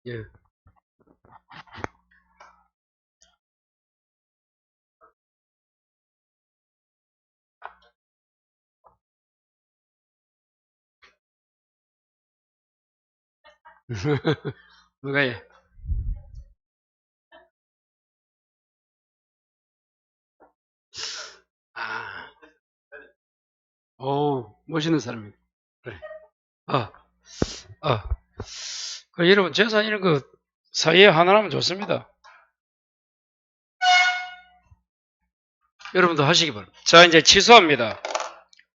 예. 뭐가 예? 아, 오, 멋있는 사람이네. 그래. 아, 여러분, 재산 이런 거 사이에 하나라면 좋습니다. 여러분도 하시기 바랍니다. 자, 이제 취소합니다.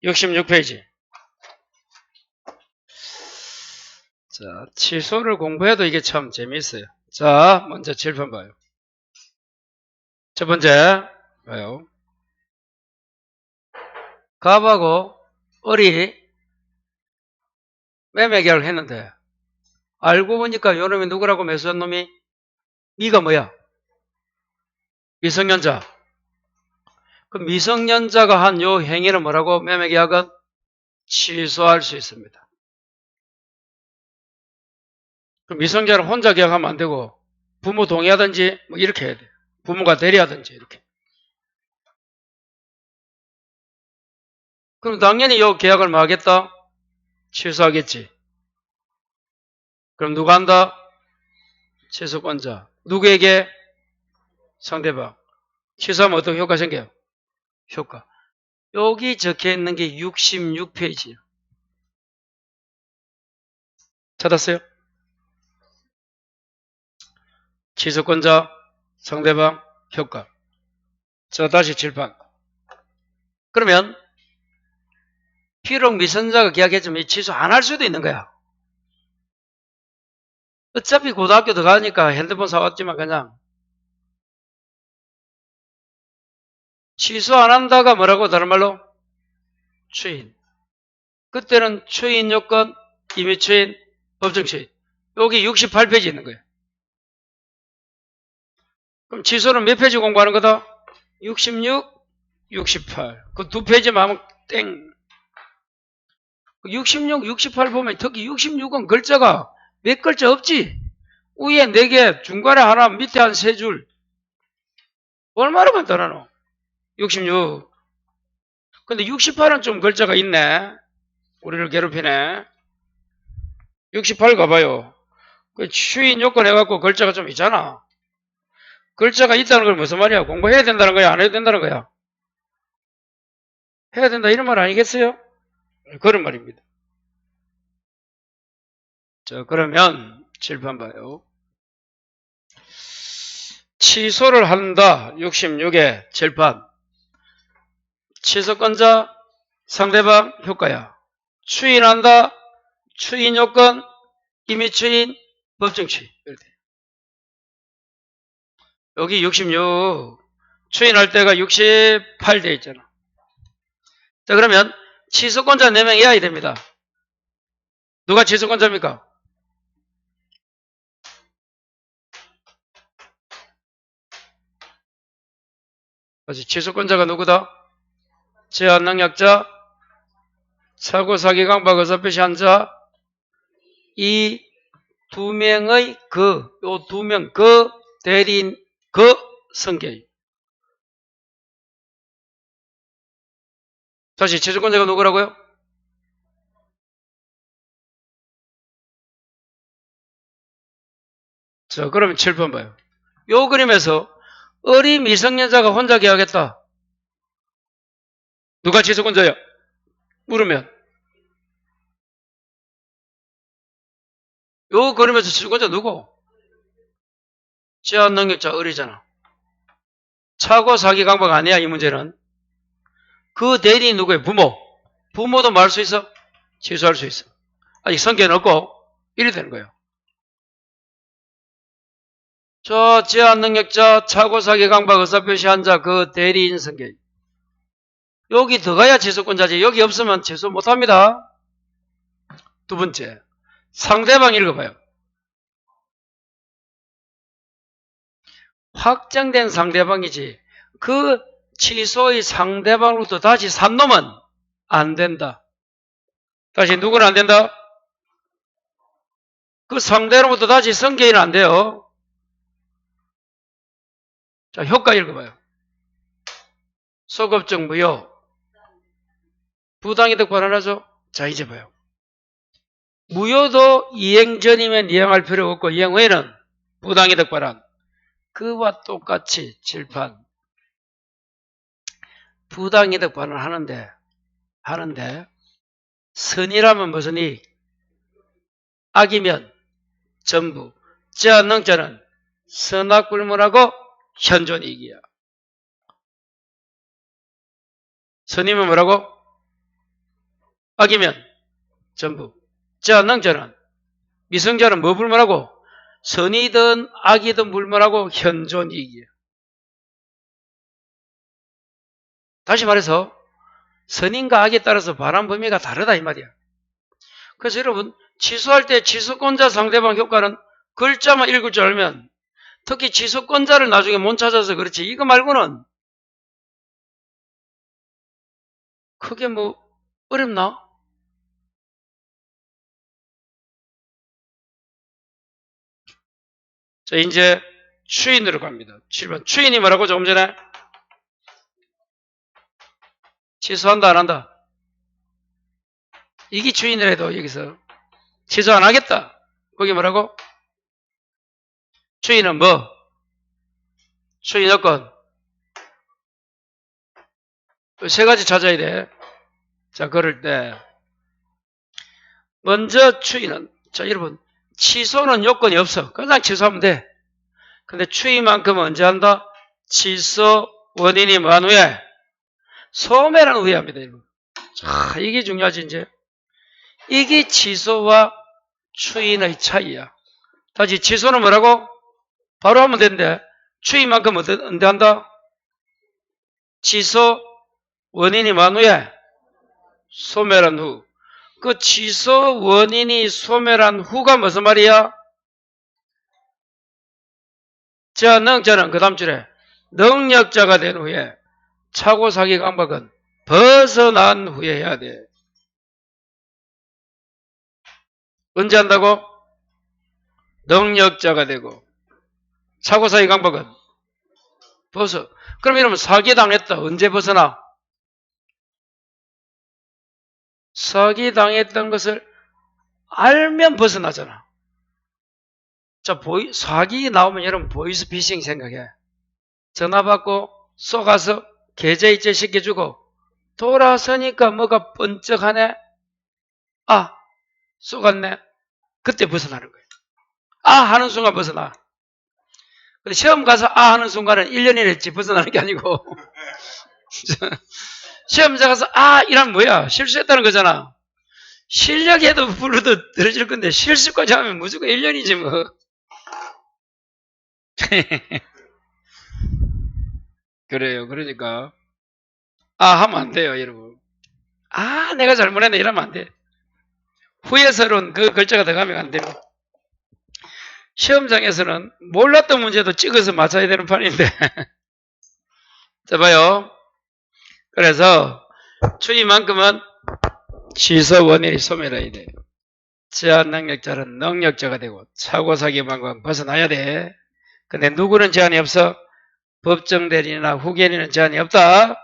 66페이지. 자, 취소를 공부해도 이게 참 재미있어요. 자, 먼저 칠판 봐요. 첫 번째, 봐요. 갑하고 을이 매매 계약을 했는데, 알고 보니까 요 놈이 누구라고 매수한 놈이? 미가 뭐야? 미성년자. 그 미성년자가 한 요 행위는 뭐라고? 매매 계약은 취소할 수 있습니다. 그 미성년자는 혼자 계약하면 안 되고, 부모 동의하든지, 뭐 이렇게 해야 돼. 부모가 대리하든지, 이렇게. 그럼 당연히 요 계약을 뭐 하겠다? 취소하겠지. 그럼 누가 한다? 취소권자. 누구에게? 상대방. 취소하면 어떤 효과 생겨요? 효과. 여기 적혀 있는 게 66페이지예요. 찾았어요? 취소권자, 상대방, 효과. 자, 다시 칠판. 그러면 비록 미성년자가 계약했지만 취소 안 할 수도 있는 거야. 어차피 고등학교 들어가니까 핸드폰 사왔지만 그냥 취소 안 한다가 뭐라고 다른 말로? 추인. 그때는 추인 요건, 임의 추인, 법정 추인. 여기 68페이지 있는 거예요. 그럼 취소는 몇 페이지 공부하는 거다? 66, 68. 그 두 페이지만 하면 땡. 66, 68 보면 특히 66은 글자가 몇 글자 없지? 위에 4개, 중간에 하나, 밑에 한 3줄. 얼마나 간단하노? 66. 근데 68은 좀 글자가 있네. 우리를 괴롭히네. 68 가봐요. 그 추인 요건 해갖고 글자가 좀 있잖아. 글자가 있다는 걸 무슨 말이야? 공부해야 된다는 거야? 안 해도 된다는 거야? 해야 된다 이런 말 아니겠어요? 그런 말입니다. 자, 그러면 칠판 봐요. 취소를 한다. 66에 칠판. 취소권자, 상대방, 효과야. 추인한다. 추인 요건, 임의 추인, 법정 추인. 여기 66. 추인할 때가 68 돼 있잖아. 자, 그러면 취소권자 4명 이하이 됩니다. 누가 취소권자입니까? 다시 취소권자가 누구다? 제한능력자, 사고, 사기, 강박, 의사표시한 자, 이 두 명의 요 두 명, 대리인, 성계입. 다시 취소권자가 누구라고요? 자, 그러면 7번 봐요. 요 그림에서 어린 미성년자가 혼자 계약했다. 누가 취소권자야? 물으면 요 그림에서 취소권자 누구? 제한능력자 어리잖아. 차고 사기 강박 아니야 이 문제는. 그 대리인 누구예요? 부모. 부모도 말 수 있어? 취소할 수 있어. 아직 성계는 없고 이래 되는 거예요. 저 제한능력자, 차고 사기 강박 의사표시한 자 그 대리인 성계. 여기 들어가야 취소권자지. 여기 없으면 취소 못합니다. 두 번째, 상대방 읽어봐요. 확정된 상대방이지. 그 취소의 상대방으로부터 다시 산 놈은 안 된다. 다시 누구는 안 된다? 그 상대로부터 다시 성개인은 안 돼요. 자, 효과 읽어봐요. 소급적 무효. 부당이득 발언하죠? 자, 이제 봐요. 무효도 이행 전이면 이행할 필요 없고 이행 후에는 부당이득 발언. 그와 똑같이 칠판. 부당이득 발언 하는데 선이라면 무슨 이? 악이면 전부. 저능자는 선악불문하고 현존이익이야. 선이면 뭐라고? 악이면 전부. 저능자는 미성자는 뭐 불문하고? 선이든 악이든 불문하고 현존이익이야. 다시 말해서 선인과 악에 따라서 발언 범위가 다르다 이 말이야. 그래서 여러분 취소할 때 취소권자 상대방 효과는 글자만 읽을 줄 알면 특히 취소권자를 나중에 못 찾아서 그렇지 이거 말고는 크게 뭐 어렵나? 자 이제 추인으로 갑니다. 7번 추인이 뭐라고 조금 전에? 취소한다 안 한다? 이게 추인이라도 여기서 취소 안 하겠다. 거기 뭐라고? 추인은 뭐? 추인 요건 세 가지 찾아야 돼. 자 그럴 때 먼저 추인은 자 여러분 취소는 요건이 없어. 그냥 취소하면 돼. 근데 추인만큼은 언제 한다? 취소 원인이 뭐한 후에? 소멸한 후에 합니다. 여러분. 자 이게 중요하지 이제. 이게 취소와 추인의 차이야. 다시 취소는 뭐라고? 바로 하면 되는데 추인만큼 언제 한다? 취소 원인이 뭐한 후에? 소멸한 후. 그 취소 원인이 소멸한 후가 무슨 말이야? 저는 그 다음 줄에 능력자가 된 후에 차고사기 강박은 벗어난 후에 해야 돼. 언제 한다고? 능력자가 되고 차고사기 강박은 벗어. 그럼 이러면 사기당했다. 언제 벗어나? 사기당했던 것을 알면 벗어나잖아. 자, 사기 나오면 여러분 보이스피싱 생각해. 전화 받고 쏘가서 계좌이체 시켜주고 돌아서니까 뭐가 번쩍하네. 아, 쏘갔네. 그때 벗어나는 거예요. 아 하는 순간 벗어나. 근데 시험 가서 아 하는 순간은 1년이랬지 벗어나는 게 아니고 시험장 가서 아 이러면 뭐야? 실수했다는 거잖아. 실력에도 불러도 떨어질 건데 실수까지 하면 무조건 1년이지 뭐. 그래요. 그러니까 아 하면 안 돼요 여러분. 아 내가 잘못했네 이러면 안 돼. 후에서는 그 글자가 들어가면 안 돼요. 시험장에서는 몰랐던 문제도 찍어서 맞춰야 되는 판인데 자 봐요. 그래서 추이만큼은 취소 원인이 소멸해야 돼. 제한 능력자는 능력자가 되고 차고사기만큼 벗어나야 돼. 근데 누구는 제한이 없어? 법정 대리인이나 후견인은 제한이 없다.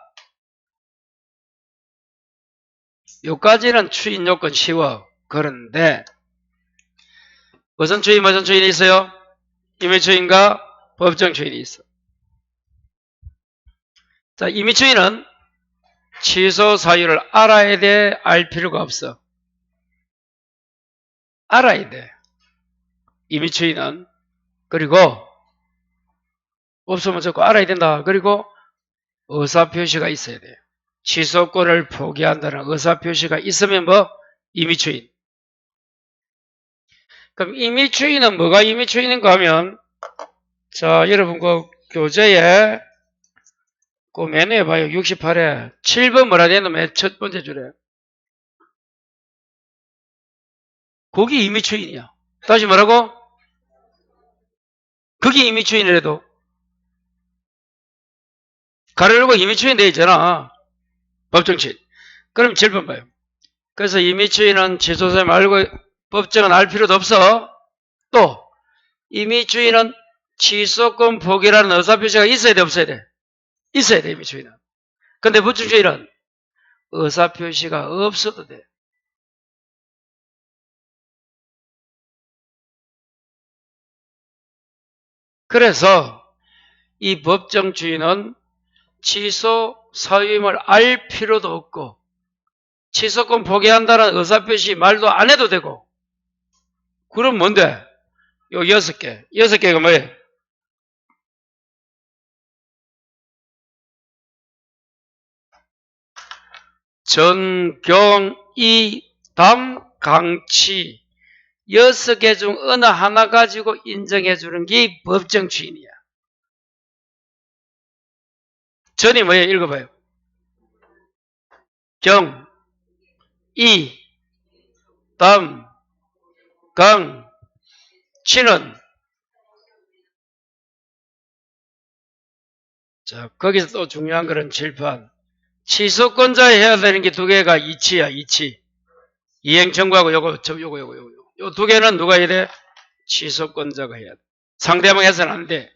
요까지는 추인 요건 쉬워. 그런데 무슨 추인이 있어요? 임의 추인과 법정 추인이 있어. 자, 임의 추인은 취소 사유를 알아야 돼? 알 필요가 없어? 알아야 돼. 임의 추인은. 그리고 없으면 자꾸 알아야 된다. 그리고 의사표시가 있어야 돼. 취소권을 포기한다는 의사표시가 있으면 뭐? 임의 추인. 그럼 임의 추인은 뭐가 임의 추인인가 하면 자 여러분 그 교재에 그 메뉴에 봐요. 68에 7번 뭐라 되는 맨 첫 번째 줄에 거기 임의 추인이야. 다시 뭐라고? 그게 임의 추인이라도 가로열고 임의추인 되어 있잖아. 법정추인. 그럼 7번 봐요. 그래서 임의추인은 취소세 말고 법정은 알 필요도 없어. 또 임의추인은 취소권 포기라는 의사표시가 있어야 돼, 없어야 돼? 있어야 돼, 임의추인은. 근데 법정추인은 의사표시가 없어도 돼. 그래서 이 법정추인은 취소 사유임을 알 필요도 없고 취소권 포기한다는 의사표시 말도 안 해도 되고. 그럼 뭔데? 요 6개. 6개가 뭐예요? 전, 경, 이, 담, 강치 6개 중 어느 하나 가지고 인정해 주는 게 법정추인이야. 전이 뭐예요? 읽어봐요. 경, 이, 담, 강, 치는. 자, 거기서 또 중요한 거는 칠판. 취소권자에 해야 되는 게 두 개가 이치야, 이치. 이행청구하고 요거. 요 두 개는 누가 해야 돼? 취소권자가 해야 돼. 상대방 해서는 안 돼.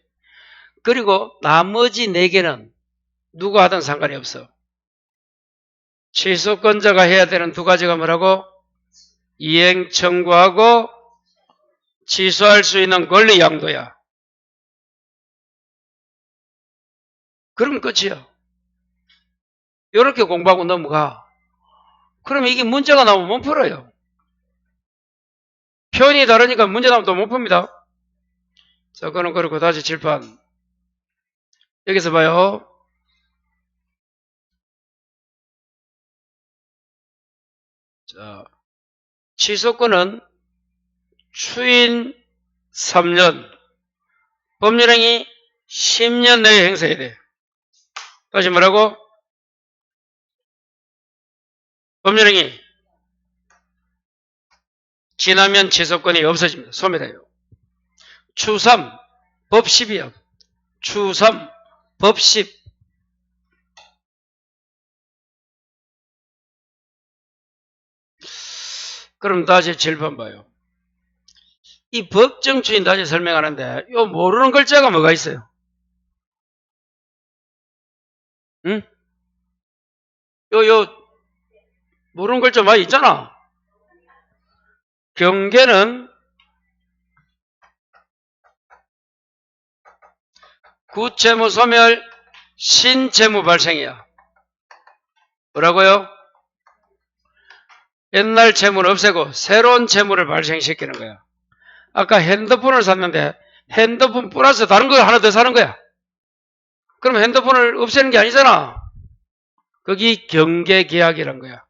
그리고 나머지 네 개는 누가 하든 상관이 없어. 취소권자가 해야 되는 두 가지가 뭐라고? 이행청구하고 취소할 수 있는 권리 양도야. 그러면 끝이야. 이렇게 공부하고 넘어가. 그러면 이게 문제가 나오면 못 풀어요. 표현이 다르니까 문제 나오면 또 못 풉니다. 자, 그거는 그렇고 다시 칠판. 여기서 봐요. 자, 취소권은 추인 3년, 법률행위 10년 내에 행사해야 돼. 다시 뭐라고? 법률행위 지나면 취소권이 없어집니다. 소멸해요. 추3 법 10이야. 추3 법 10. 그럼 다시 7번 봐요. 이 법정추인 다시 설명하는데 요 모르는 글자가 뭐가 있어요? 응? 요 모르는 글자 많이 있잖아. 경계는 구채무 소멸 신채무 발생이야. 뭐라고요? 옛날 채무를 없애고 새로운 채무를 발생시키는 거야. 아까 핸드폰을 샀는데 핸드폰 플러스 다른 거 하나 더 사는 거야. 그럼 핸드폰을 없애는 게 아니잖아. 거기 경계계약이란 거야.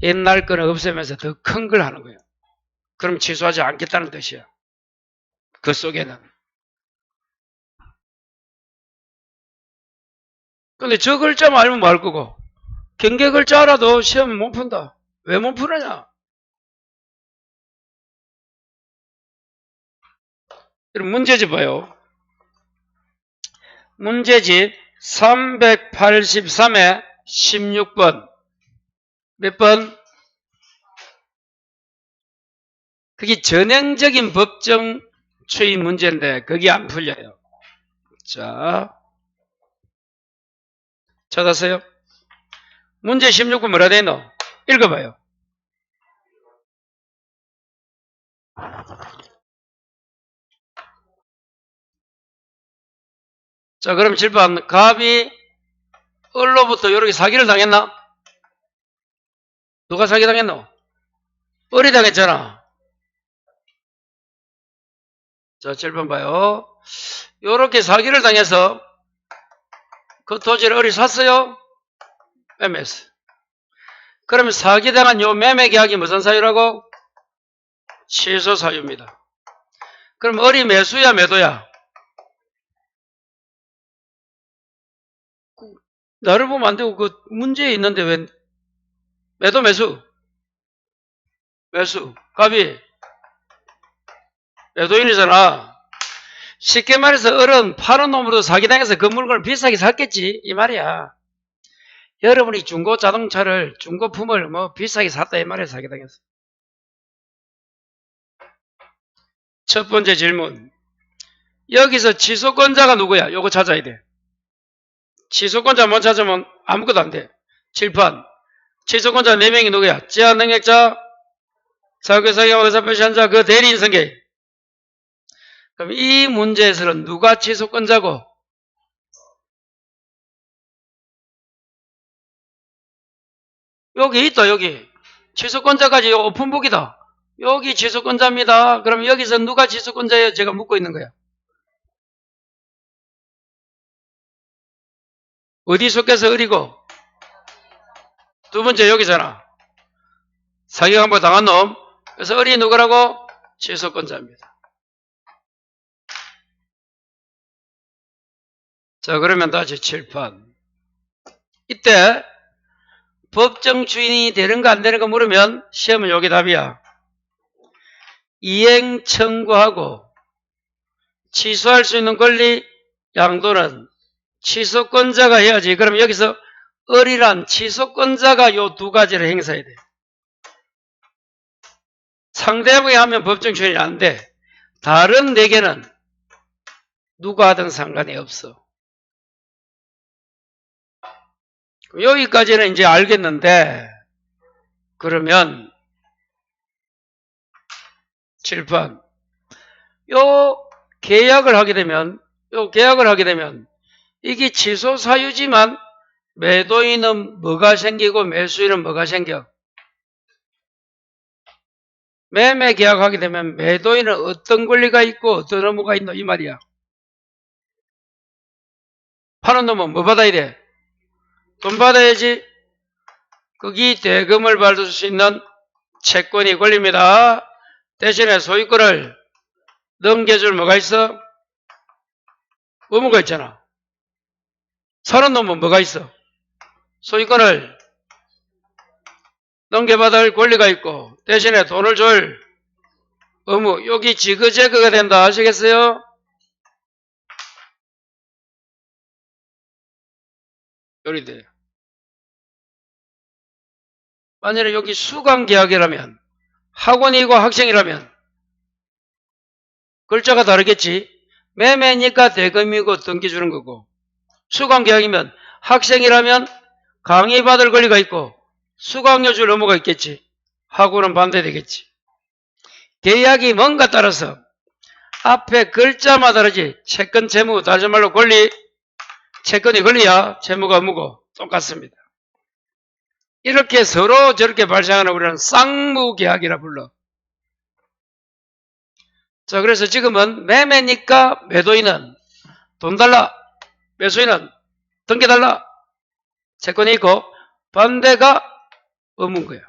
옛날 거는 없애면서 더 큰 걸 하는 거야. 그럼 취소하지 않겠다는 뜻이야. 그 속에는. 근데 저 글자만 알면 뭐 할 거고 경계 글자 알아도 시험 못 푼다. 왜 못 푸느냐? 그럼 문제집 봐요. 문제집 383에 16번. 몇 번? 그게 전형적인 법정 추인 문제인데 그게 안 풀려요. 자, 찾았어요? 문제 16번 뭐라 돼 있노? 읽어봐요. 자, 그럼 7번. 갑이 을로부터 이렇게 사기를 당했나? 누가 사기 당했노? 을이 당했잖아. 자, 7번 봐요. 요렇게 사기를 당해서 그 토지를 을이 샀어요? 매매했어. 그러면 사기당한 요 매매 계약이 무슨 사유라고? 취소 사유입니다. 그럼 을이 매수야 매도야? 나를 보면 안 되고 그 문제에 있는데 왜 매도 매수? 매수. 갑이 매도인이잖아. 쉽게 말해서 어른 파는 놈으로 사기당해서 그 물건을 비싸게 샀겠지 이 말이야. 여러분이 중고 자동차를 중고품을 뭐 비싸게 샀다 이 말이야. 사기당해서. 첫 번째 질문. 여기서 취소권자가 누구야? 요거 찾아야 돼. 취소권자 못 찾으면 아무것도 안 돼. 칠판. 취소권자 4명이 누구야? 제한능력자, 사교사기하고 의사표시한 자, 그 대리인 승계. 그럼 이 문제에서는 누가 취소권자고? 여기 있다, 여기. 취소권자까지 오픈북이다. 여기 취소권자입니다. 그럼 여기서 누가 취소권자예요? 제가 묻고 있는 거야. 어디 속해서 어리고? 두 번째 여기잖아. 사기 한번 당한 놈. 그래서 어리 누구라고? 취소권자입니다. 자, 그러면 다시 칠판. 이때 법정 주인이 되는가 안 되는가 물으면 시험은 여기 답이야. 이행 청구하고 취소할 수 있는 권리 양도는 취소권자가 해야지. 그럼 여기서 어리란 취소권자가 요 두 가지를 행사해야 돼. 상대방이 하면 법정 주인이 안 돼. 다른 4개는 누가 하든 상관이 없어. 여기까지는 이제 알겠는데, 그러면 칠판. 계약을 하게 되면 이게 취소 사유지만 매도인은 뭐가 생기고 매수인은 뭐가 생겨? 매매 계약하게 되면 매도인은 어떤 권리가 있고 어떤 의무가 있노? 이 말이야. 파는 놈은 뭐 받아야 돼? 돈 받아야지. 거기 대금을 받을 수 있는 채권이 권리입니다. 대신에 소유권을 넘겨줄 뭐가 있어? 의무가 있잖아. 사는 놈은 뭐가 있어? 소유권을 넘겨받을 권리가 있고 대신에 돈을 줄 의무. 여기 지그재그가 된다. 아시겠어요? 요리 돼요. 만약에 여기 수강계약이라면 학원이고 학생이라면 글자가 다르겠지. 매매니까 대금이고 등기주는 거고 수강계약이면 학생이라면 강의받을 권리가 있고 수강료 줄 의무가 있겠지. 하고는 반대되겠지. 계약이 뭔가 따라서 앞에 글자만 다르지 채권, 채무, 다시 말로 권리, 채권이 권리야 채무가 의무고 똑같습니다. 이렇게 서로 저렇게 발생하는 우리는 쌍무계약이라 불러. 자, 그래서 지금은 매매니까 매도인은 돈 달라, 매수인은 등기 달라, 채권이 있고 반대가 의무인 거야.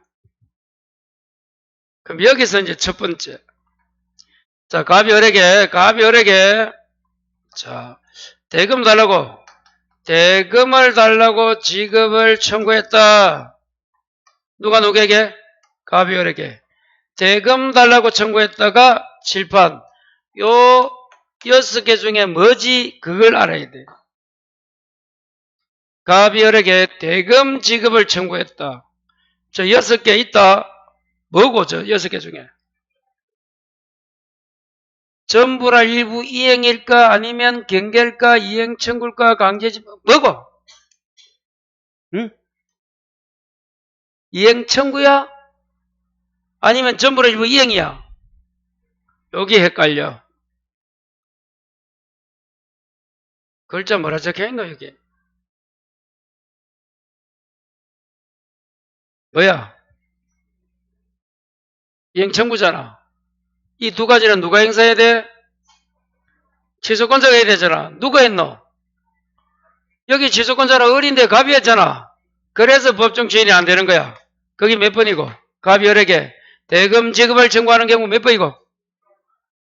그럼 여기서 이제 첫 번째. 자, 갑이 을에게. 자, 대금을 달라고 지급을 청구했다. 누가 누구에게? 갑이 을에게. 대금 달라고 청구했다가 칠판. 요 6개 중에 뭐지? 그걸 알아야 돼. 갑이 을에게 대금 지급을 청구했다. 저 6개 있다. 뭐고 저 6개 중에? 전부라 일부 이행일까 아니면 경계일까 이행 청구일까 강제집 뭐고? 응? 이행 청구야? 아니면 전부라 일부 이행이야? 여기 헷갈려. 글자 뭐라 적혀있노 여기? 뭐야? 이행 청구잖아. 이 두 가지는 누가 행사해야 돼? 취소권자가 해야 되잖아. 누가 했노? 여기 취소권자는 을인데 갑이 했잖아. 그래서 법정 주인이 안 되는 거야. 거기 몇 번이고? 갑이 을에게 대금 지급을 청구하는 경우 몇 번이고?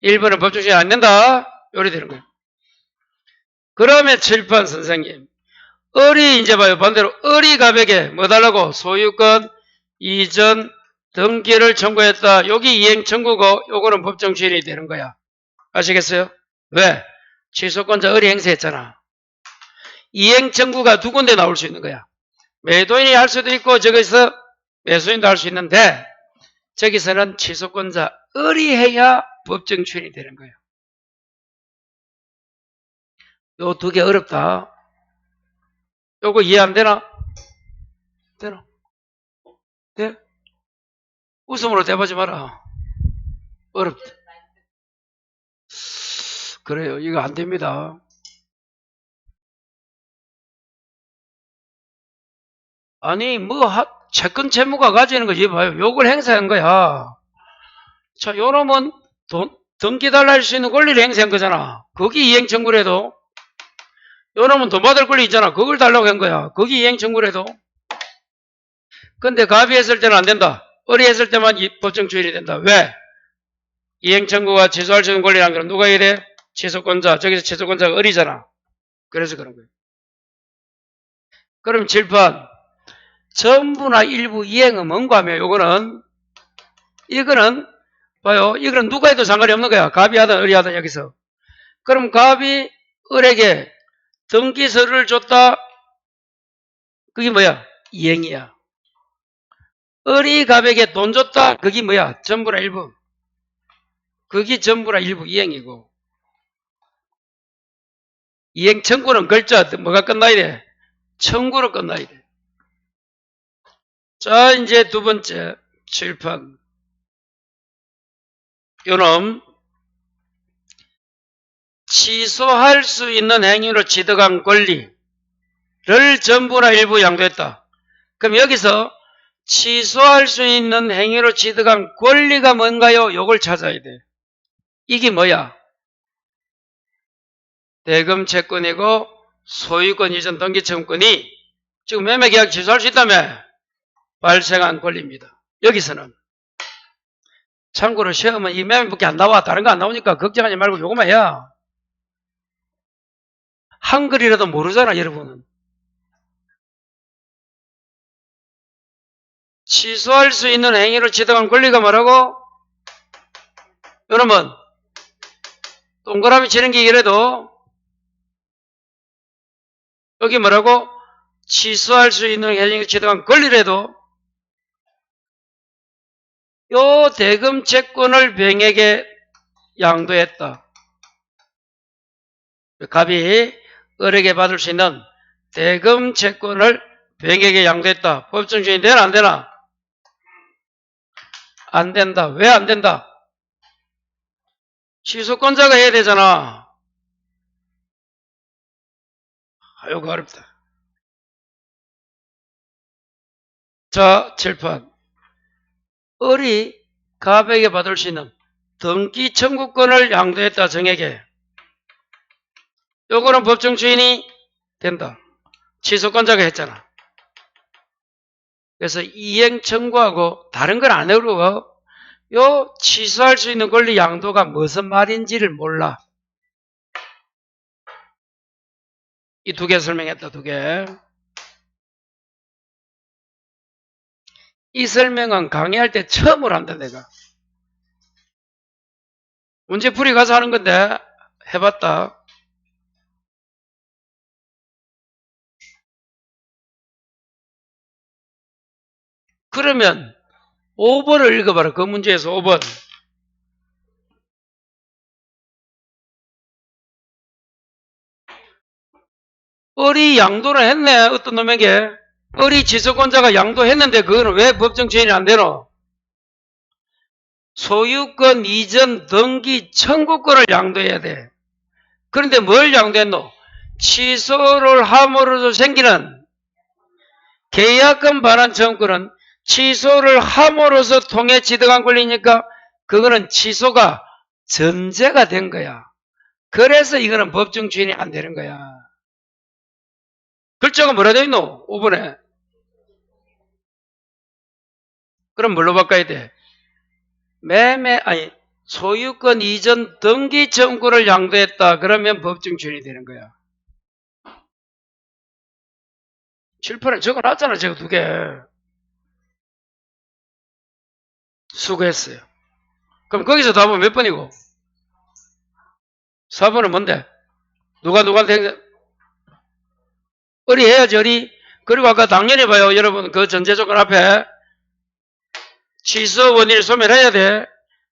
1번은 법정 주인이 안 된다. 요리 되는 거야. 그러면 칠판 선생님. 을이 이제 봐요. 반대로 을이 갑에게 뭐 달라고? 소유권 이전 등기를 청구했다. 여기 이행 청구고 요거는 법정 주인이 되는 거야. 아시겠어요? 왜? 취소권자 을이 행사했잖아. 이행 청구가 두 군데 나올 수 있는 거야. 매도인이 할 수도 있고 저기서 매수인도 할 수 있는데 저기서는 취소권자 을이 해야 법정 추인이 되는 거예요. 요 두 개 어렵다. 요거 이해 안 되나? 되나? 돼? 웃음으로 대보지 마라. 어렵다. 그래요. 이거 안 됩니다. 아니, 채권 채무가 가지는 거지. 봐요. 요걸 행사한 거야. 자, 요놈은 돈 기달라 할 수 있는 권리를 행사한 거잖아. 거기 이행 청구를 해도. 요놈은 돈 받을 권리 있잖아. 그걸 달라고 한 거야. 거기 이행 청구를 해도. 근데 갑이 했을 때는 안 된다. 을이 했을 때만 법정 추인이 된다. 왜? 이행 청구가 취소할 수 있는 권리라는 건 누가 해야 돼? 취소권자. 저기서 취소권자가 을이잖아. 그래서 그런 거예요. 그럼 7번. 전부나 일부 이행은 뭔가 하면 이거는 봐요. 이거는 누가 해도 상관이 없는 거야. 갑이 하든 을이 하든 여기서. 그럼 갑이 을에게 등기서를 줬다. 그게 뭐야? 이행이야. 을이 갑에게 돈 줬다. 그게 뭐야? 전부나 일부. 그게 전부나 일부 이행이고. 이행 청구는 글자 뭐가 끝나야 돼? 청구로 끝나야 돼. 자, 이제 두 번째 칠판. 요놈 취소할 수 있는 행위로 취득한 권리를 전부나 일부 양도했다. 그럼 여기서 취소할 수 있는 행위로 취득한 권리가 뭔가요? 요걸 찾아야 돼. 이게 뭐야? 대금 채권이고 소유권 이전 등기 채권이 지금 매매계약 취소할 수 있다며 발생한 권리입니다. 여기서는 참고로 시험은 이 매매밖에 안 나와. 다른 거 안 나오니까 걱정하지 말고 요거만 해야. 한글이라도 모르잖아, 여러분은. 취소할 수 있는 행위로 취득한 권리가 뭐라고? 여러분, 동그라미 치는 게 이래도 여기 뭐라고? 취소할 수 있는 행위로 취득한 권리라도 요 대금 채권을 병에게 양도했다. 갑이 을에게 받을 수 있는 대금 채권을 병에게 양도했다. 법정 추인이 되나 안 되나? 안 된다. 왜 안 된다? 취소권자가 해야 되잖아. 아이고 어렵다. 자, 칠판. 을이 갑에게 받을 수 있는 등기 청구권을 양도했다. 정에게. 요거는 법정 추인이 된다. 취소권자가 했잖아. 그래서 이행 청구하고 다른 걸 안 해도 요 취소할 수 있는 권리 양도가 무슨 말인지를 몰라. 이 두 개 설명했다. 두 개. 이 설명은 강의할 때 처음으로 한다. 내가. 문제풀이 가서 하는 건데 해봤다. 그러면 5번을 읽어봐라. 그 문제에서 5번. 을이 양도를 했네. 어떤 놈에게. 을이 취소권자가 양도했는데 그거는 왜 법정 추인이 안 되노? 소유권 이전 등기 청구권을 양도해야 돼. 그런데 뭘 양도했노? 취소를 함으로써 생기는 계약금 반환 청구권은 취소를 함으로써 통해 취득한 권리니까 그거는 취소가 전제가 된 거야. 그래서 이거는 법정 추인이 안 되는 거야. 글자가 뭐라 되어 있노? 5번에. 그럼 뭘로 바꿔야 돼? 소유권 이전 등기 청구를 양도했다. 그러면 법정 추인이 되는 거야. 7번에 적어놨잖아. 제가 두 개. 수고했어요. 그럼 거기서 답은 몇 번이고? 4번은 뭔데? 누가 누구한테 어리 해야지, 어리. 그리고 아까 당연히 봐요. 여러분, 그 전제 조건 앞에 취소 원인을 소멸해야 돼.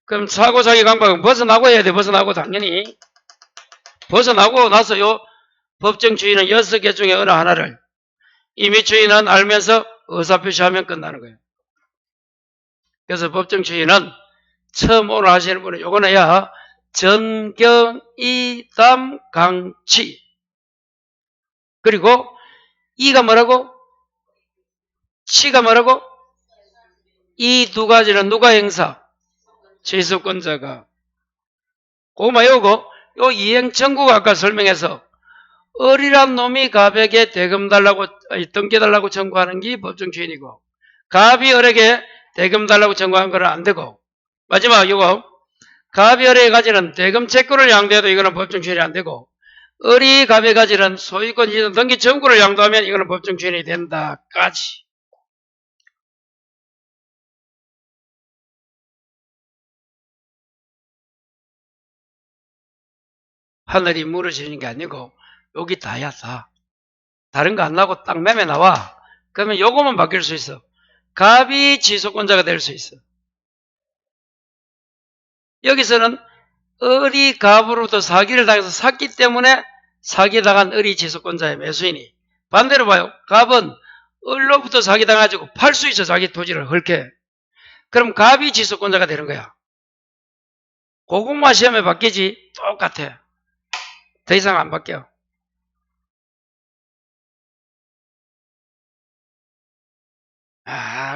그럼 사고사기 강박은 벗어나고 해야 돼. 벗어나고 당연히. 벗어나고 나서 요 법정주의는 6개 중에 어느 하나를 임의주의는 알면서 의사표시하면 끝나는 거예요. 그래서 법정주의는 처음 오늘 하시는 분은 요거는 야 전경이담 강치 그리고 이가 뭐라고? 치가 뭐라고? 이 두 가지는 누가 행사? 취소권자가. 그거만 요거 요 이행 청구가 아까 설명해서 어리란 놈이 갑에게 대금 달라고 등기달라고 청구하는 게 법정주의이고 갑이 을에게 대금 달라고 청구하는 건 안 되고 마지막 이거 갑이 을에 가지는 대금 채권을 양도해도 이거는 법정주의이 안 되고 을이 갑에 가지는 소유권 이전 등기 청구를 양도하면 이거는 법정주의이 된다까지. 하늘이 무너지는 게 아니고 여기 다야 다. 다른 거 안 나고 딱 매매 나와. 그러면 요거만 바뀔 수 있어. 갑이 지속권자가 될 수 있어. 여기서는 을이 갑으로부터 사기를 당해서 샀기 때문에 사기당한 을이 지속권자의 매수인이. 반대로 봐요. 갑은 을로부터 사기당해가지고 팔 수 있어. 자기 토지를 헐게. 그럼 갑이 지속권자가 되는 거야. 그것만 시험에 바뀌지 똑같아. 더 이상 안 바뀌어.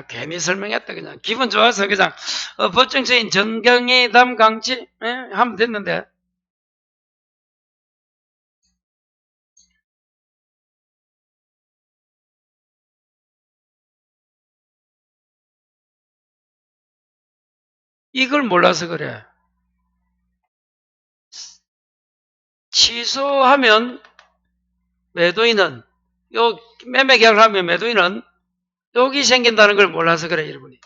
괜히 설명했다 그냥. 기분 좋아서 그냥 법정주의인 전경이담 강치 하면 됐는데. 이걸 몰라서 그래. 취소하면 매도인은 요 매매 계약을 하면 매도인은 여기 생긴다는 걸 몰라서 그래 여러분이.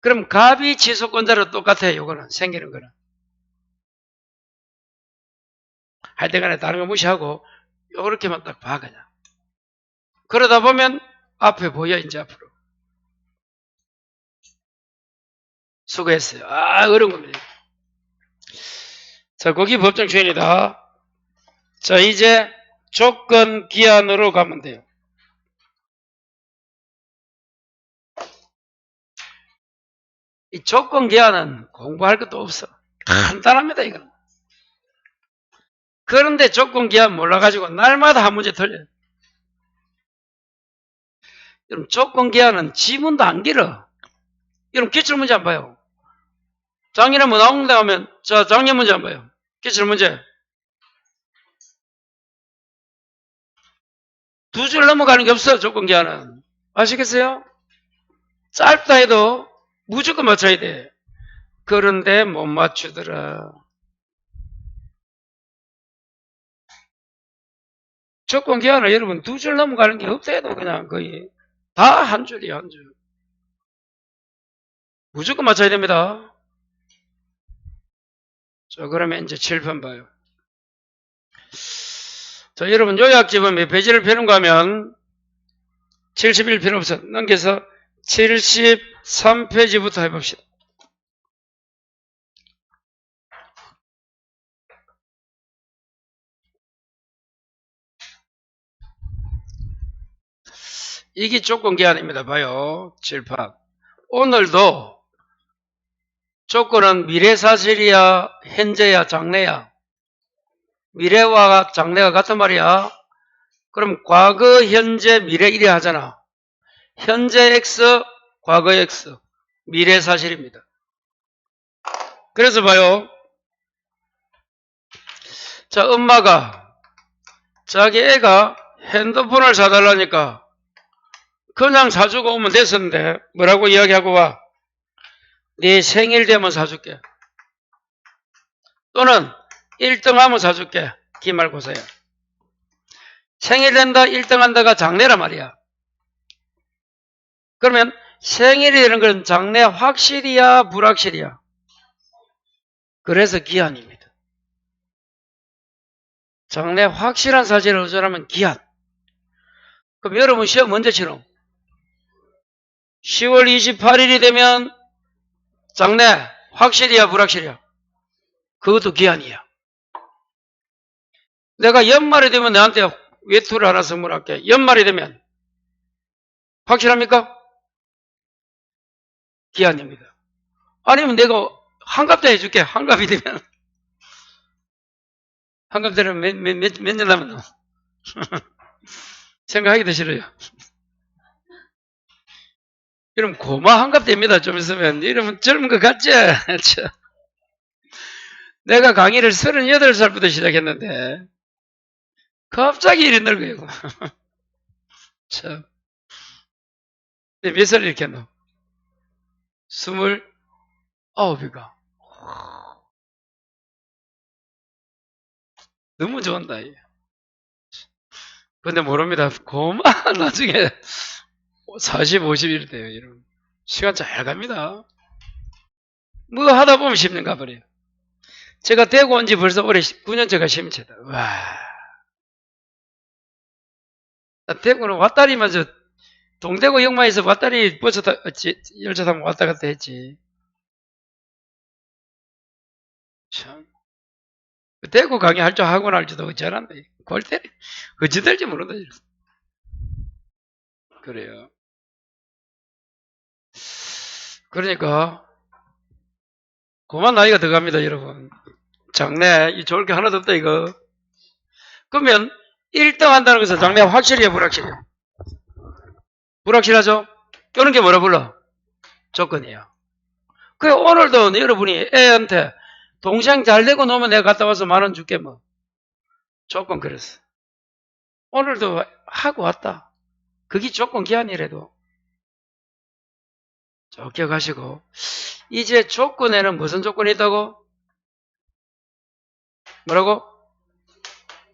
그럼 갑이 취소권자로 똑같아요. 요거는 생기는 거는. 하여튼간에 다른 거 무시하고 요렇게만 딱 봐 그냥. 그러다 보면 앞에 보여 이제 앞으로. 수고했어요. 어려운 겁니다. 자, 거기 법정주의입니다. 자, 이제 조건 기한으로 가면 돼요. 이 조건 기한은 공부할 것도 없어. 간단합니다, 이건. 그런데 조건 기한 몰라가지고 날마다 한 문제 틀려요. 여러분, 조건 기한은 지문도 안 길어. 여러분, 기출문제 안 봐요. 작년에 뭐 나온다 하면, 자, 작년 문제 안 봐요. 기출문제. 2줄 넘어가는 게 없어, 조건 기한은. 아시겠어요? 짧다 해도 무조건 맞춰야 돼. 그런데 못 맞추더라. 조건 기한을 여러분 2줄 넘어가는 게 없다 해도 그냥 거의 다 한 줄이야, 한 줄. 무조건 맞춰야 됩니다. 자, 그러면 이제 7편 봐요. 자, 여러분 요약집은 몇 페이지를 펴는가 하면 71편 없어. 넘겨서 73페이지부터 해봅시다. 이게 조건 기한입니다. 봐요. 7판. 오늘도 조건은 미래사실이야, 현재야, 장래야. 미래와 장래가 같은 말이야. 그럼 과거, 현재, 미래 이래 하잖아. 현재 X, 과거 X. 미래사실입니다. 그래서 봐요. 자, 엄마가 자기 애가 핸드폰을 사달라니까 그냥 사주고 오면 됐었는데 뭐라고 이야기하고 와? 네 생일 되면 사줄게. 또는 1등 하면 사줄게. 기말고사야. 생일 된다, 1등 한다가 장래란 말이야. 그러면 생일이 되는 건 장래 확실이야, 불확실이야? 그래서 기한입니다. 장래 확실한 사실을 의존하면 기한. 그럼 여러분 시험 언제 치러? 10월 28일이 되면 장래 확실이야 불확실이야? 그것도 기한이야. 내가 연말이 되면 너한테 외투를 하나 선물할게. 연말이 되면 확실합니까? 기한입니다. 아니면 내가 환갑 때 해줄게. 환갑이 되면 환갑 되면 몇 년 남았노? 생각하기도 싫어요. 이러면 고마 환갑 됩니다. 좀 있으면. 이러면 젊은 것 같지? 내가 강의를 38살부터 시작했는데 갑자기 이리 늙어요. 참. 몇 살 이렇게 했노? 29이가. 너무 좋은다. 근데 모릅니다. 고마 나중에 40, 50일 돼요. 이러면. 시간 잘 갑니다. 뭐 하다 보면 10년 가버려요. 제가 대구 온 지 벌써 올해 9년째가 심체다. 와. 대구는 왔다리만 동대구 역마에서 왔다리 버스 열차 타면 왔다 갔다 했지. 참. 대구 강의 할 줄 하고 날 줄도 어찌 알았나. 골 때리. 어찌 될지 모른다. 그래요. 그러니까 그만 나이가 더 갑니다, 여러분. 장래 이 좋을 게 하나도 없다 이거. 그러면 1등 한다는 것은 장래 확실해요, 불확실해요? 불확실하죠? 이런 게 뭐라 불러? 조건이에요. 그래 오늘도 여러분이 애한테 동생 잘 되고 노면 내가 갔다 와서 10,000원 줄게 뭐. 조건 그랬어. 오늘도 하고 왔다. 그게 조건 기한이라도. 기억하시고 이제 조건에는 무슨 조건이 있다고? 뭐라고?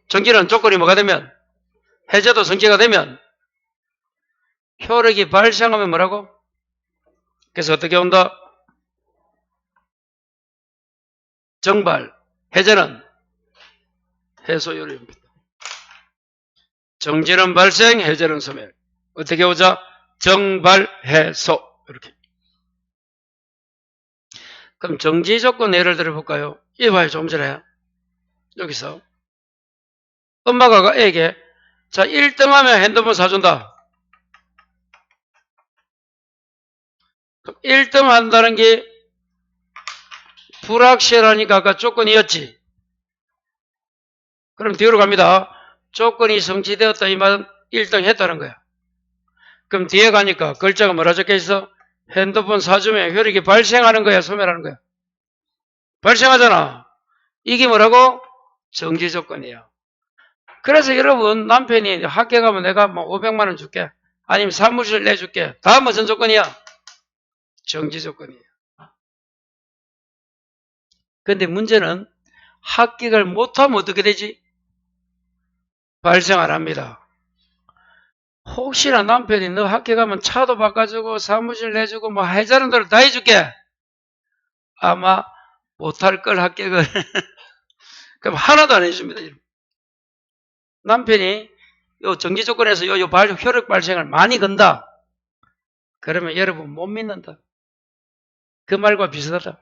정지는 조건이 뭐가 되면? 해제도 성취가 되면 효력이 발생하면 뭐라고? 그래서 어떻게 온다? 정발, 해제는 해소율입니다. 정지는 발생, 해제는 소멸. 어떻게 오자? 정발, 해소. 이렇게. 그럼 정지 조건 예를 들어 볼까요? 이 봐요, 좀 전에. 여기서. 엄마가 애에게, 자, 1등 하면 핸드폰 사준다. 그럼 1등 한다는 게 불확실하니까 아까 조건이었지. 그럼 뒤로 갑니다. 조건이 성취되었다 이 말은 1등 했다는 거야. 그럼 뒤에 가니까 글자가 뭐라 적혀 있어? 핸드폰 사주면 효력이 발생하는 거야, 소멸하는 거야? 발생하잖아. 이게 뭐라고? 정지 조건이야. 그래서 여러분 남편이 학교 가면 내가 뭐 500만 원 줄게. 아니면 사무실 내줄게. 다 무슨 조건이야? 정지 조건이야. 근데 문제는 합격을 못하면 어떻게 되지? 발생 안 합니다. 혹시나 남편이 너 합격하면 차도 바꿔주고 사무실 내주고 뭐 해자는 대로 다 해줄게. 아마 못할 걸 합격을. 그럼 하나도 안 해줍니다. 남편이 요 정지 조건에서 요 효력 발생을 많이 건다. 그러면 여러분 못 믿는다. 그 말과 비슷하다.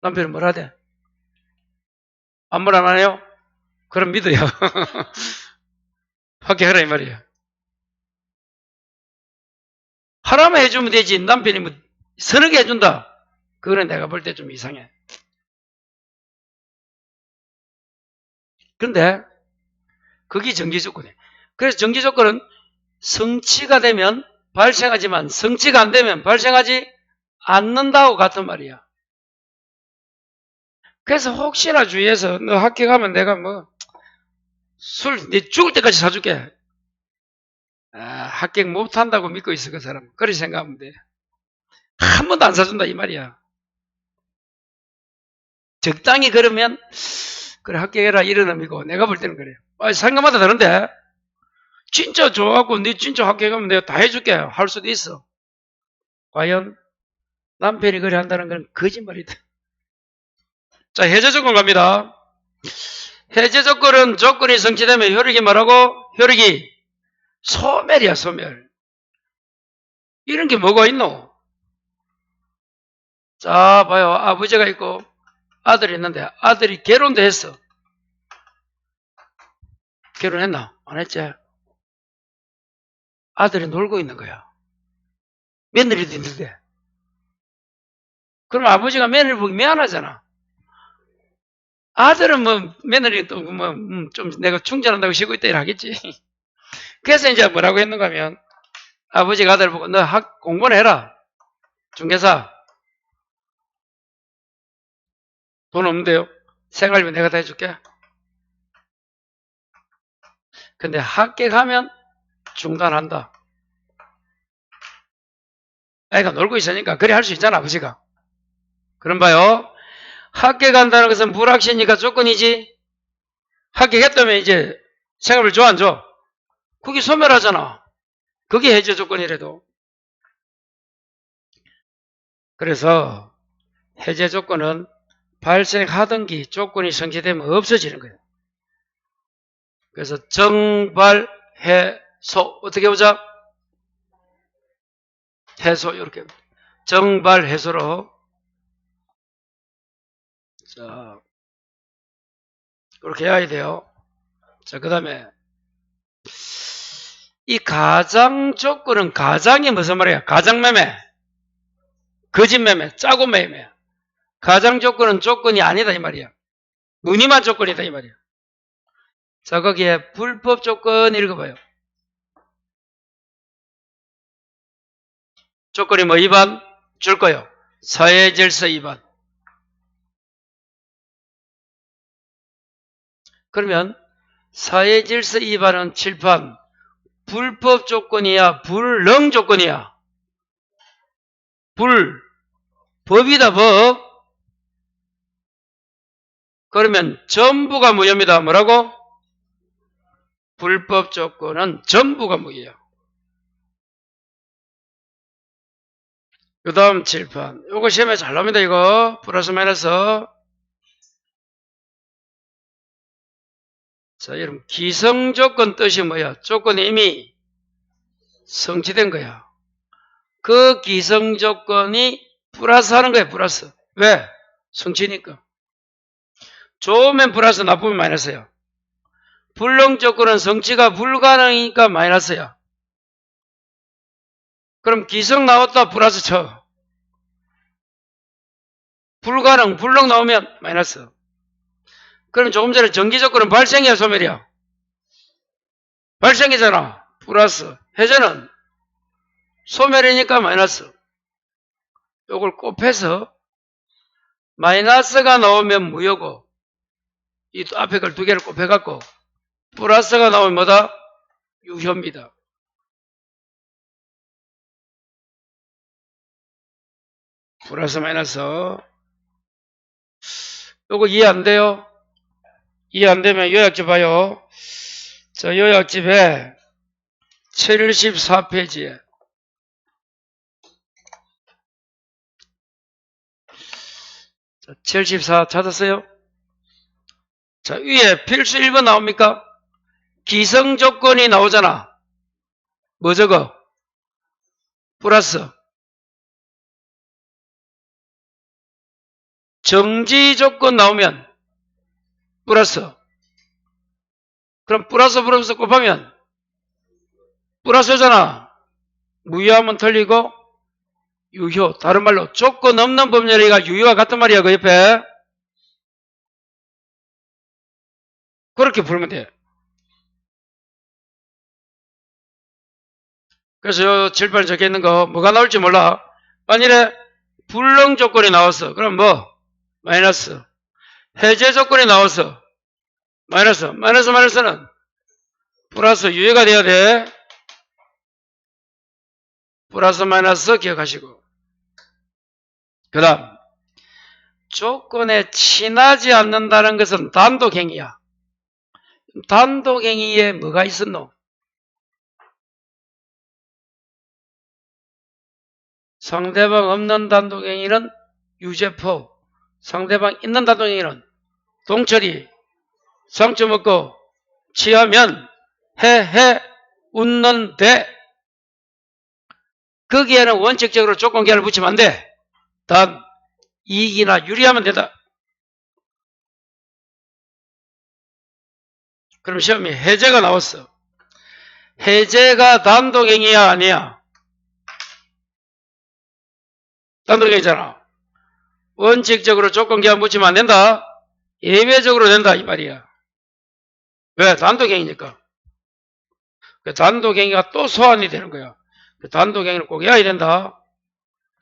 남편은 뭐라 하대? 아무 말 안 해요? 그럼 믿어요. 합격하라 이 말이에요. 하나만 해주면 되지. 남편이 뭐 서너 개 해준다. 그거는 내가 볼 때 좀 이상해. 그런데 그게 정지 조건이에요. 그래서 정지 조건은 성취가 되면 발생하지만 성취가 안 되면 발생하지 않는다고 같은 말이야. 그래서 혹시나 주위에서 너 합격하면 내가 뭐 술 내 죽을 때까지 사줄게. 합격 못한다고 믿고 있어 그 사람. 그렇게 생각하면 돼. 한 번도 안 사준다 이 말이야. 적당히 그러면 그래 합격해라 이런 의미고 내가 볼 때는 그래요. 상관마다 다른데 진짜 좋아갖고 네 진짜 합격하면 내가 다 해줄게 할 수도 있어. 과연 남편이 그래 한다는 건 거짓말이다. 자, 해제 조건 갑니다. 해제 조건은 조건이 성취되면 효력이 뭐라고? 효력이 소멸이야, 소멸. 이런 게 뭐가 있노? 자, 봐요. 아버지가 있고 아들이 있는데 아들이 결혼도 했어. 결혼했나? 안 했지? 아들이 놀고 있는 거야. 며느리도 있는데. 그럼 아버지가 며느리 보기 미안하잖아. 아들은 뭐 며느리 또 뭐 좀 내가 충전한다고 쉬고 있다 이러겠지. 그래서 이제 뭐라고 했는가 하면 아버지가 아들 보고 너 공부는 해라. 중개사. 돈 없는데요. 생활비 내가 다 해줄게. 근데 합격하면 중단한다. 애가 놀고 있으니까 그래 할 수 있잖아, 아버지가. 그럼 봐요. 합격한다는 것은 불확실이니까 조건이지. 합격했다면 이제 생활비를 줘, 안 줘? 그게 소멸하잖아. 그게 해제 조건이라도. 그래서 해제 조건은 발생하던 조건이 성취되면 없어지는 거예요. 그래서 정발, 해소 어떻게 보자? 해소 이렇게 정발, 해소로 자 그렇게 해야 돼요. 자, 그 다음에 이 가장 조건은 가장이 무슨 말이야? 가장매매, 거짓매매, 짜고매매. 가장 조건은 조건이 아니다 이 말이야. 무늬만 조건이다 이 말이야. 자, 거기에 불법 조건 읽어봐요. 조건이 뭐 위반? 줄 거요. 사회질서 위반. 그러면 사회질서 위반은 칠판 불법 조건이야, 불능 조건이야? 법이다, 법. 그러면 전부가 무효입니다. 뭐라고? 불법 조건은 전부가 무효야. 그 다음 칠판. 요거 시험에 잘 나옵니다, 이거. 플러스 마이너스. 자, 여러분, 기성조건 뜻이 뭐야? 조건이 이미 성취된 거야. 그 기성조건이 플러스 하는 거야, 플러스. 왜? 성취니까. 좋으면 플러스, 나쁘면 마이너스야. 불능 조건은 성취가 불가능이니까 마이너스야. 그럼 기성 나왔다, 플러스 쳐. 불가능, 불능 나오면 마이너스. 그럼 조금 전에 정기 조건은 발생이야, 소멸이야? 발생이잖아. 플러스. 해제는 소멸이니까 마이너스. 요걸 곱해서 마이너스가 나오면 무효고 이 앞에 걸 두 개를 곱해갖고 플러스가 나오면 뭐다? 유효입니다. 플러스 마이너스. 요거 이해 안 돼요? 이해 안 되면 요약집 봐요. 자, 요약집에 74페이지에 자, 74 찾았어요? 자, 위에 필수 1번 나옵니까? 기성 조건이 나오잖아. 뭐 저거? 플러스. 정지 조건 나오면 플러스. 그럼 플러스 곱하면 플러스잖아. 무효하면 틀리고 유효. 다른 말로 조건 없는 법률이가 유효와 같은 말이야. 그 옆에. 그렇게 풀면 돼. 그래서 요 칠판에 적혀있는 거 뭐가 나올지 몰라. 만일에 불능 조건이 나왔어. 그럼 뭐? 마이너스. 해제 조건이 나왔어. 마이너스. 마이너스는 플러스 유효가 돼야 돼. 플러스 마이너스 기억하시고. 그 다음 조건에 친하지 않는다는 것은 단독행위야. 단독행위에 뭐가 있었노? 상대방 없는 단독행위는 유죄포, 상대방 있는 단독행위는 동처리, 상처 먹고 취하면 헤헤 웃는데 거기에는 원칙적으로 조건기한을 붙이면 안 돼. 단 이익이나 유리하면 된다. 그럼 시험이 해제가 나왔어. 해제가 단독행위야 아니야? 단독행위잖아. 원칙적으로 조건기한 붙이면 안 된다. 예외적으로 된다 이 말이야. 왜? 단독행위니까. 그 단독행위가 또 소환이 되는 거야. 그 단독행위를 꼭 해야 된다.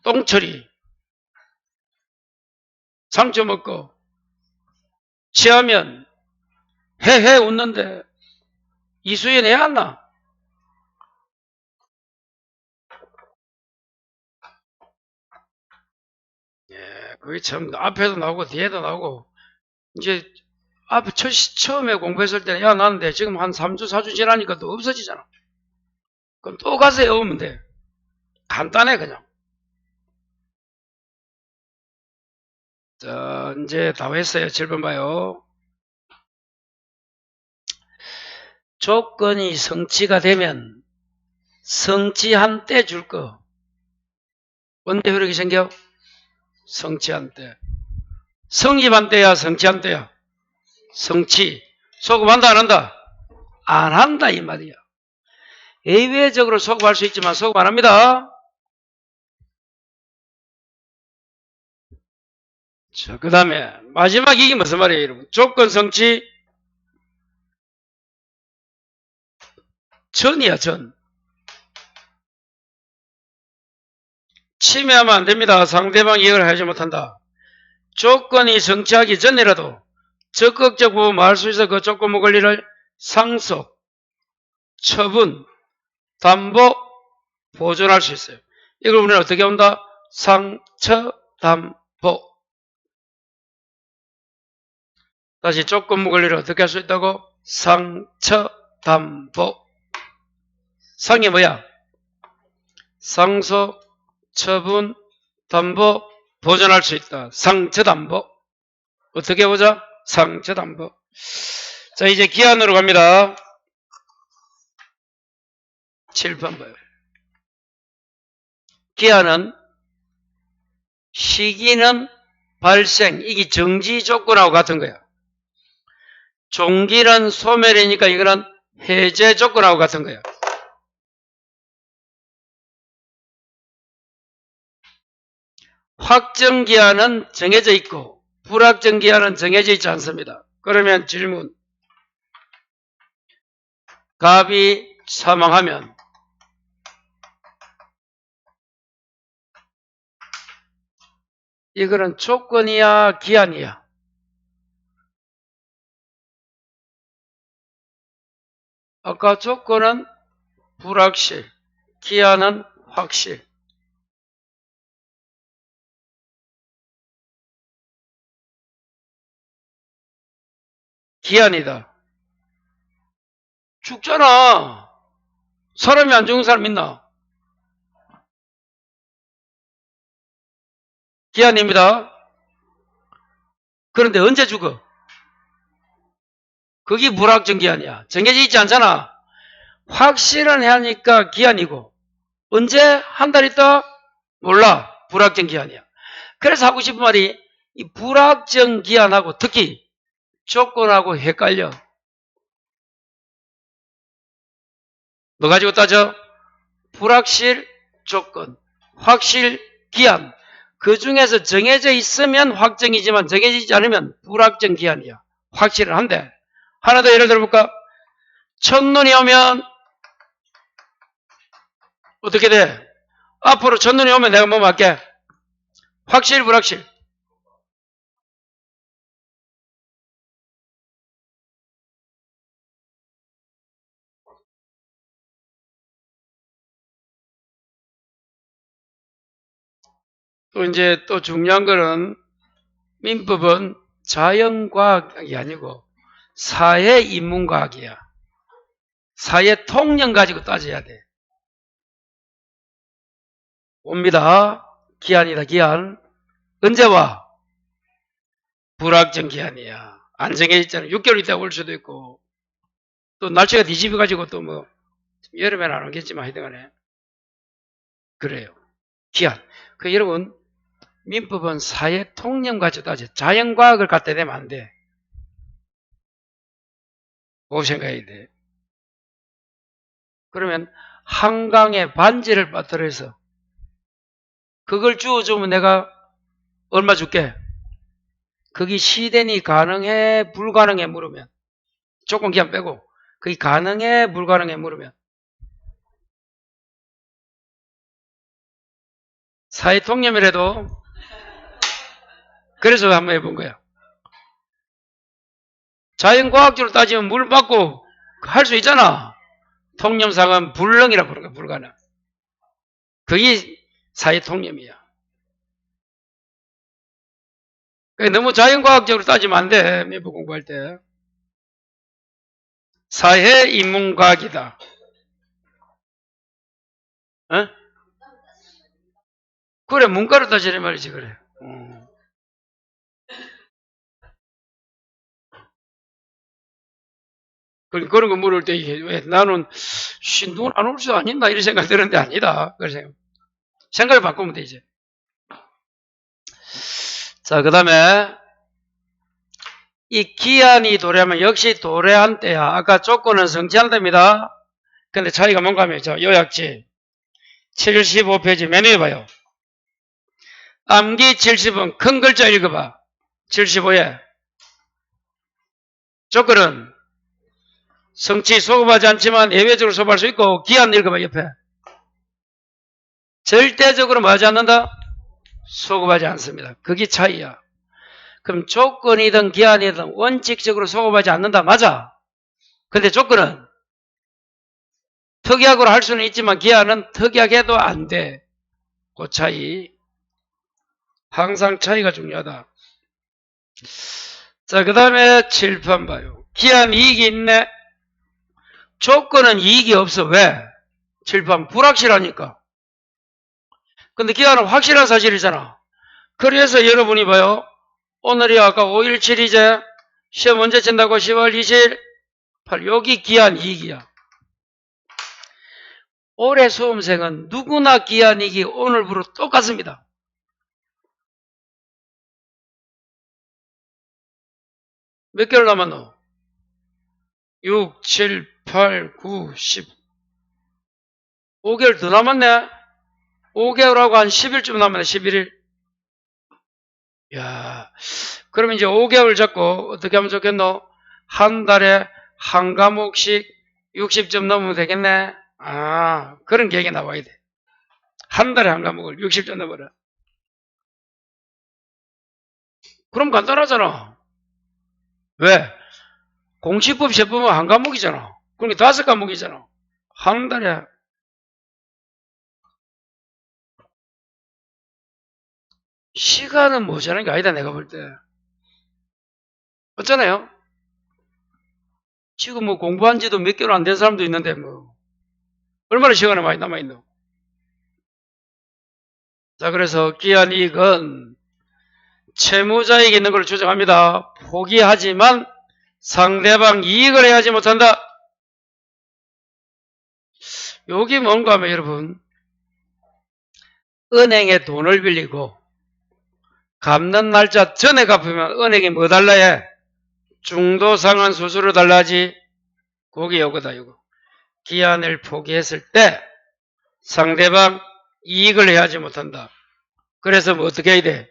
똥처리. 상처 먹고 취하면 헤헤 웃는데 이수연 애 안 나? 예, 그게 참 앞에도 나오고 뒤에도 나오고 이제 앞에 처음에 공부했을 때는 야 나는데 지금 한 3주 4주 지나니까 또 없어지잖아. 그럼 또 가서 외우면 돼. 간단해 그냥. 자 이제 다 했어요. 7번 봐요. 조건이 성취가 되면 성취한 때 줄 거. 언제 그렇게 생겨? 성취한 때. 성립한 때야 성취한 때야? 성취. 소급한다 안 한다? 안 한다 이 말이야. 예외적으로 소급할 수 있지만 소급 안 합니다. 자, 그 다음에 마지막 이게 무슨 말이에요 여러분? 조건 성취 전이야 전. 침해하면 안 됩니다. 상대방 이해를 하지 못한다. 조건이 성취하기 전이라도 적극적 보호할 수 있어 그 조건 권리를 상속, 처분, 담보, 보존할 수 있어요. 이걸 우리는 어떻게 한다? 상처, 담보. 다시 조건 권리를 어떻게 할 수 있다고? 상처, 담보. 상이 뭐야? 상속, 처분, 담보, 보존할 수 있다. 상처, 담보. 어떻게 보자? 상처, 담보. 자, 이제 기한으로 갑니다. 7번 봐요. 기한은 시기는 발생, 이게 정지 조건하고 같은 거야. 종기는 소멸이니까 이거는 해제 조건하고 같은 거야. 확정 기한은 정해져 있고 불확정 기한은 정해져 있지 않습니다. 그러면 질문. 갑이 사망하면 이거는 조건이야 기한이야? 아까 조건은 불확실, 기한은 확실. 기한이다. 죽잖아. 사람이 안 죽은 사람 있나? 기한입니다. 그런데 언제 죽어? 그게 불확정 기한이야. 정해져 있지 않잖아. 확실은 하니까 기한이고 언제? 한 달 있다? 몰라. 불확정 기한이야. 그래서 하고 싶은 말이 이 불확정 기한하고 특히 조건하고 헷갈려. 뭐 가지고 따져? 불확실 조건, 확실 기한. 그 중에서 정해져 있으면 확정이지만 정해지지 않으면 불확정 기한이야. 확실은 한데. 하나 더 예를 들어볼까? 첫눈이 오면 어떻게 돼? 앞으로 첫눈이 오면 내가 뭐 할게? 확실 불확실? 또 이제 또 중요한 거는 민법은 자연과학이 아니고 사회인문과학이야. 사회통념 가지고 따져야 돼. 옵니다. 기한이다 기한. 언제 와? 불확정 기한이야. 안 정해 있잖아요. 6개월 있다 올 수도 있고, 또 날씨가 뒤집어가지고 또 뭐, 여름에는 안 오겠지만 하여튼간에. 그래요. 기한. 그 여러분, 민법은 사회 통념 가지고 따져. 자연과학을 갖다 대면 안 돼. 뭐 생각해야 돼. 그러면 한강에 반지를 빠뜨려서 그걸 주워주면 내가 얼마 줄게? 그게 시대니 가능해 불가능해 물으면 조금 기한 빼고 그게 가능해 불가능해 물으면 사회통념이라도 그래서 한번 해본 거야. 자연과학적으로 따지면 물 받고 할 수 있잖아. 통념상은 불능이라고 부르는 거야. 불가능. 그게 사회통념이야. 너무 자연과학적으로 따지면 안 돼. 민법 공부할 때. 사회인문과학이다. 어? 그래, 문과로 따지래 말이지, 그래. 그런 거 물을 때, 왜, 나는, 눈 안 올 수 아닌다, 이런 생각 드는데 아니다. 그래서 생각을 바꾸면 되지. 자, 그 다음에, 이 기한이 도래하면 역시 도래한 때야. 아까 조건은 성취한답니다. 근데 차이가 뭔가 하면, 요약지. 75페이지 맨 위에 봐요. 암기 70은 큰 글자 읽어봐. 75에. 조건은 성취 소급하지 않지만 예외적으로 소급할 수 있고 기한 읽어봐 옆에. 절대적으로 뭐 하지 않는다? 소급하지 않습니다. 그게 차이야. 그럼 조건이든 기한이든 원칙적으로 소급하지 않는다. 맞아. 근데 조건은 특약으로 할 수는 있지만 기한은 특약해도 안 돼. 그 차이. 항상 차이가 중요하다. 자, 그 다음에 7편 봐요. 기한 이익이 있네. 조건은 이익이 없어. 왜? 7편 불확실하니까. 근데 기한은 확실한 사실이잖아. 그래서 여러분이 봐요. 오늘이 아까 5.17이제 시험 언제 친다고 10월 20일 8 여기 기한 이익이야. 올해 수험생은 누구나 기한 이익이 오늘부로 똑같습니다. 몇 개월 남았노? 6, 7, 8, 9, 10 5개월 더 남았네. 5개월하고 한 10일쯤 남았네. 11일. 야, 그러면 이제 5개월 잡고 어떻게 하면 좋겠노? 한 달에 한 과목씩 60점 넘으면 되겠네. 아, 그런 계획이 나와야 돼. 한 달에 한 과목을 60점 넘어라. 그럼 간단하잖아. 왜? 공시법, 세법은 한 과목이잖아. 그러니까 5과목이잖아. 한 달에. 시간은 모자란 게 아니다, 내가 볼 때. 어쩌나요? 지금 뭐 공부한 지도 몇 개월 안 된 사람도 있는데, 뭐. 얼마나 시간이 많이 남아있노? 자, 그래서 기한 이익은 채무자에게 있는 걸 주장합니다. 포기하지만 상대방 이익을 해야지 못한다. 여기 뭔가 하면 여러분, 은행에 돈을 빌리고 갚는 날짜 전에 갚으면 은행이 뭐 달라 해? 중도상환 수수료 달라지. 그게 요거다, 요거. 기한을 포기했을 때 상대방 이익을 해야지 못한다. 그래서 뭐 어떻게 해야 돼?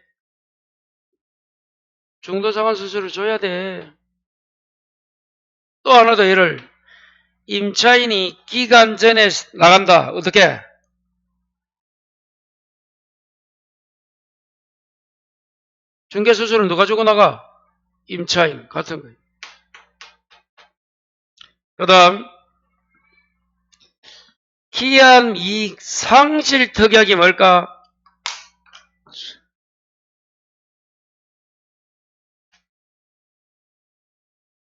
중도상환 수수료 줘야 돼. 또 하나 더 예를, 임차인이 기간 전에 나간다. 어떻게? 중개수수료는 누가 주고 나가? 임차인 같은 거예요. 그 다음 기한 이익 상실 특약이 뭘까?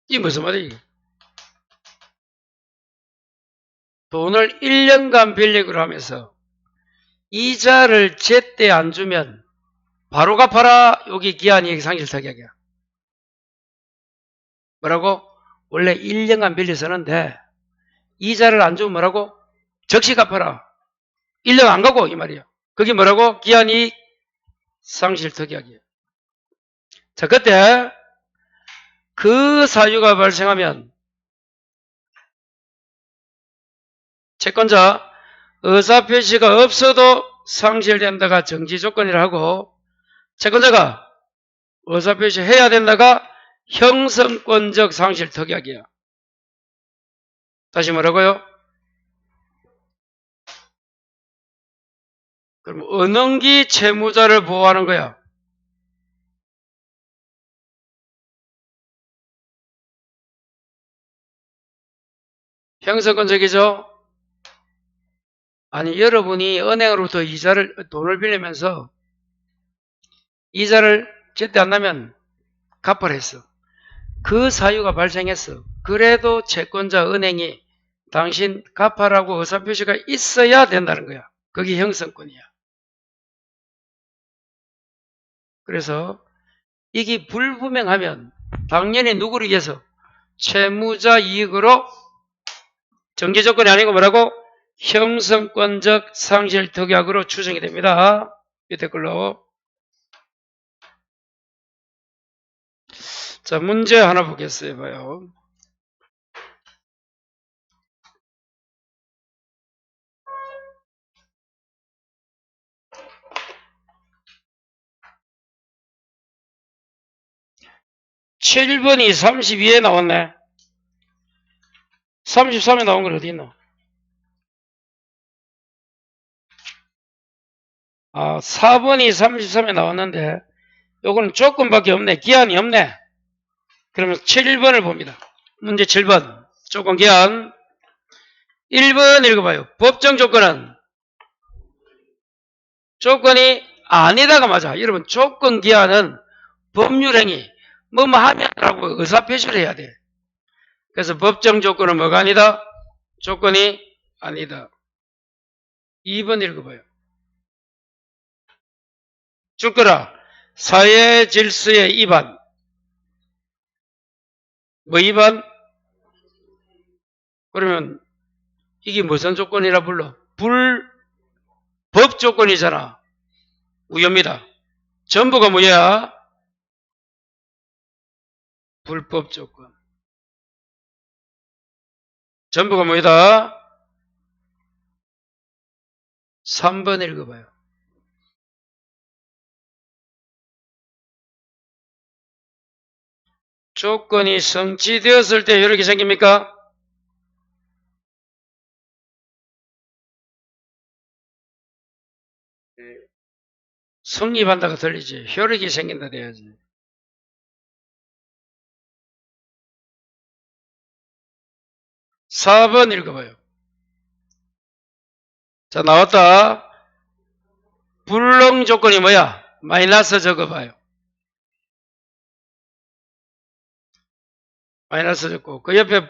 이게 무슨 말이야? 돈을 1년간 빌리기로 하면서 이자를 제때 안 주면 바로 갚아라. 여기 기한 이익 상실 특약이야. 뭐라고? 원래 1년간 빌려 쓰는데 이자를 안 주면 뭐라고? 적시 갚아라. 1년 안 가고 이 말이야. 그게 뭐라고? 기한이익 상실특약이에요. 자, 그때 그 사유가 발생하면 채권자 의사표시가 없어도 상실된다가 정지조건이라 하고 채권자가 의사표시 해야 된다가 형성권적 상실특약이야. 다시 뭐라고요? 그럼 은행기 채무자를 보호하는 거야. 형성권적이죠? 아니, 여러분이 은행으로부터 돈을 빌리면서 이자를 제때 안 나면 갚으라 했어. 그 사유가 발생했어. 그래도 채권자 은행이 당신 갚아라고 의사표시가 있어야 된다는 거야. 그게 형성권이야. 그래서 이게 불분명하면 당연히 누구를 위해서? 채무자 이익으로 정지조건이 아니고 뭐라고? 형성권적 상실특약으로 추정이 됩니다. 밑에 걸로. 자, 문제 하나 보겠어요. 봐요. (7번이) 32에 나왔네. 33에 나온 건 어디 있노? 4번이 33에 나왔는데 요거는 조건밖에 없네. 기한이 없네. 그러면 7번을 봅니다. 문제 7번. 조건 기한. 1번 읽어봐요. 법정 조건은 조건이 아니다가 맞아. 여러분, 조건 기한은 법률행위 뭐뭐 하면라고 의사표시를 해야 돼. 그래서 법정 조건은 뭐가 아니다? 조건이 아니다. 2번 읽어봐요. 죽거라. 사회 질서의 위반. 뭐 위반? 그러면 이게 무슨 조건이라 불러? 불법 조건이잖아. 무효입니다. 전부가 뭐야? 불법 조건. 전부가 뭐다? 3번 읽어봐요. 조건이 성취되었을 때 이렇게 생깁니까? 성립한다가 들리지. 효력이 생긴다 돼야지. 4번 읽어봐요. 자, 나왔다. 불능 조건이 뭐야? 마이너스 적어봐요. 마이너스 적고 그 옆에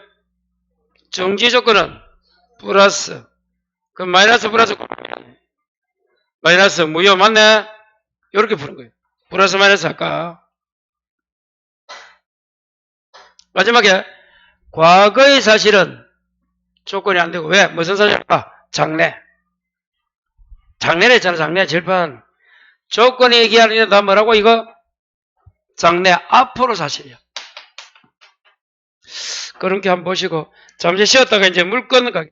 정지 조건은 플러스. 그럼 마이너스 플러스 마이너스 무효 맞네? 이렇게 푸는 거예요. 플러스 마이너스 할까? 마지막에 과거의 사실은 조건이 안 되고 왜? 무슨 사실일까? 장래. 장래를 했잖아. 장래 질판. 조건이 얘기하는 다 뭐라고 이거? 장래 앞으로 사실이야. 그렇게 한번 보시고 잠시 쉬었다가 이제 물 끊는 거